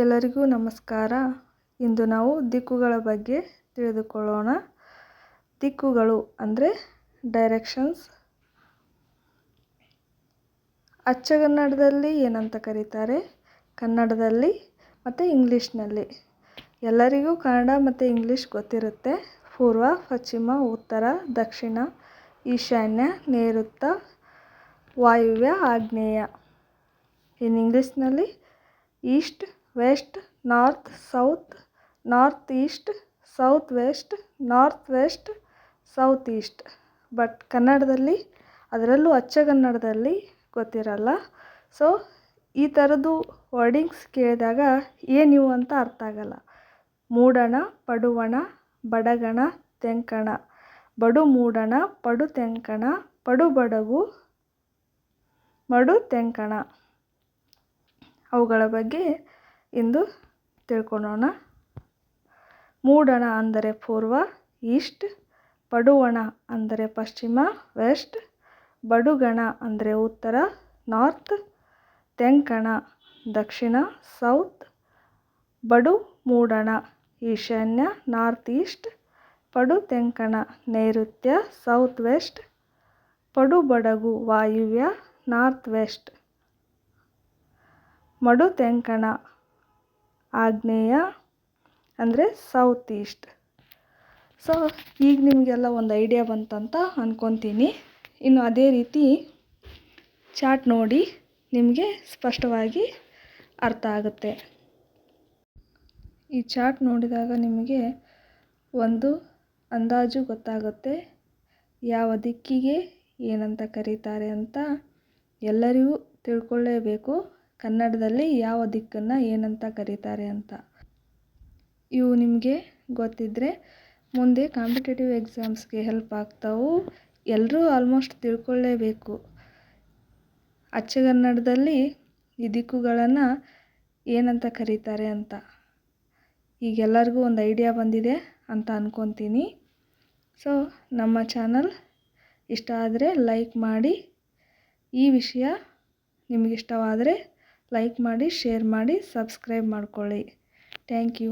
ಎಲ್ಲರಿಗೂ ನಮಸ್ಕಾರ. ಇಂದು ನಾವು ದಿಕ್ಕುಗಳ ಬಗ್ಗೆ ತಿಳಿದುಕೊಳ್ಳೋಣ. ದಿಕ್ಕುಗಳು ಅಂದರೆ ಡೈರೆಕ್ಷನ್ಸ್. ಅಚ್ಚಗನ್ನಡದಲ್ಲಿ ಏನಂತ ಕರೀತಾರೆ, ಕನ್ನಡದಲ್ಲಿ ಮತ್ತು ಇಂಗ್ಲೀಷ್ನಲ್ಲಿ. ಎಲ್ಲರಿಗೂ ಕನ್ನಡ ಮತ್ತು ಇಂಗ್ಲೀಷ್ ಗೊತ್ತಿರುತ್ತೆ. ಪೂರ್ವ, ಪಶ್ಚಿಮ, ಉತ್ತರ, ದಕ್ಷಿಣ, ಈಶಾನ್ಯ, ನೈಋತ್ಯ, ವಾಯುವ್ಯ, ಆಗ್ನೇಯ. ಇನ್ ಇಂಗ್ಲೀಷ್ನಲ್ಲಿ east, west, north, south, north east, south west, north west, south east. But ಕನ್ನಡದಲ್ಲಿ, ಅದರಲ್ಲೂ ಅಚ್ಚಗನ್ನಡದಲ್ಲಿ ಗೊತ್ತಿರಲ್ಲ. ಸೊ ಈ ಥರದ್ದು ವರ್ಡಿಂಗ್ಸ್ ಕೇಳಿದಾಗ ಏನಿವು ಅಂತ ಅರ್ಥ ಆಗಲ್ಲ. ಮೂಡಣ, ಪಡುವಣ, ಬಡಗಣ, ತೆಂಕಣ, ಬಡು ಮೂಡಣ, ಪಡು ತೆಂಕಣ, ಪಡು ಬಡಗು, ಮಡು ತೆಂಕಣ. ಅವುಗಳ ಬಗ್ಗೆ ಇಂದು ತಿಳ್ಕೊಳ್ಳೋಣ. ಮೂಡಣ ಅಂದರೆ ಪೂರ್ವ, ಈಸ್ಟ್. ಪಡುವಣ ಅಂದರೆ ಪಶ್ಚಿಮ, ವೆಸ್ಟ್. ಬಡುಗಣ ಅಂದರೆ ಉತ್ತರ, ನಾರ್ತ್. ತೆಂಕಣ ದಕ್ಷಿಣ, ಸೌತ್. ಬಡು ಮೂಡಣ ಈಶಾನ್ಯ, ನಾರ್ತ್ ಈಸ್ಟ್. ಪಡು ತೆಂಕಣ ನೈಋತ್ಯ, ಸೌತ್ ವೆಸ್ಟ್. ಪಡು ಬಡಗು ವಾಯುವ್ಯ, ನಾರ್ತ್ ವೆಸ್ಟ್. ಮಡು ತೆಂಕಣ ಆಗ್ನೇಯ ಅಂದರೆ ಸೌತ್ ಈಸ್ಟ್. ಸೊ ಈಗ ನಿಮಗೆಲ್ಲ ಒಂದು ಐಡಿಯಾ ಬಂತಂತ ಅಂದ್ಕೊತೀನಿ. ಇನ್ನು ಅದೇ ರೀತಿ ಚಾರ್ಟ್ ನೋಡಿ ನಿಮಗೆ ಸ್ಪಷ್ಟವಾಗಿ ಅರ್ಥ ಆಗುತ್ತೆ. ಈ ಚಾರ್ಟ್ ನೋಡಿದಾಗ ನಿಮಗೆ ಒಂದು ಅಂದಾಜು ಗೊತ್ತಾಗುತ್ತೆ ಯಾವ ದಿಕ್ಕಿಗೆ ಏನಂತ ಕರೀತಾರೆ ಅಂತ. ಎಲ್ಲರಿಗೂ ತಿಳ್ಕೊಳ್ಳೇಬೇಕು ಕನ್ನಡದಲ್ಲಿ ಯಾವ ದಿಕ್ಕನ್ನು ಏನಂತ ಕರೀತಾರೆ ಅಂತ. ಇವು ನಿಮಗೆ ಗೊತ್ತಿದ್ದರೆ ಮುಂದೆ ಕಾಂಪಿಟೇಟಿವ್ ಎಕ್ಸಾಮ್ಸ್ಗೆ ಹೆಲ್ಪ್ ಆಗ್ತಾವು. ಎಲ್ಲರೂ ಆಲ್ಮೋಸ್ಟ್ ತಿಳ್ಕೊಳ್ಳೇಬೇಕು ಅಚ್ಚಗನ್ನಡದಲ್ಲಿ ಈ ದಿಕ್ಕುಗಳನ್ನು ಏನಂತ ಕರೀತಾರೆ ಅಂತ. ಈಗೆಲ್ಲರಿಗೂ ಒಂದು ಐಡಿಯಾ ಬಂದಿದೆ ಅಂತ ಅಂದ್ಕೊತೀನಿ. ಸೊ ನಮ್ಮ ಚಾನಲ್ ಇಷ್ಟ ಆದರೆ ಲೈಕ್ ಮಾಡಿ. ಈ ವಿಷಯ ನಿಮಗಿಷ್ಟವಾದರೆ ಲೈಕ್ ಮಾಡಿ, ಶೇರ್ ಮಾಡಿ, ಸಬ್ಸ್ಕ್ರೈಬ್ ಮಾಡ್ಕೊಳ್ಳಿ. Thank you.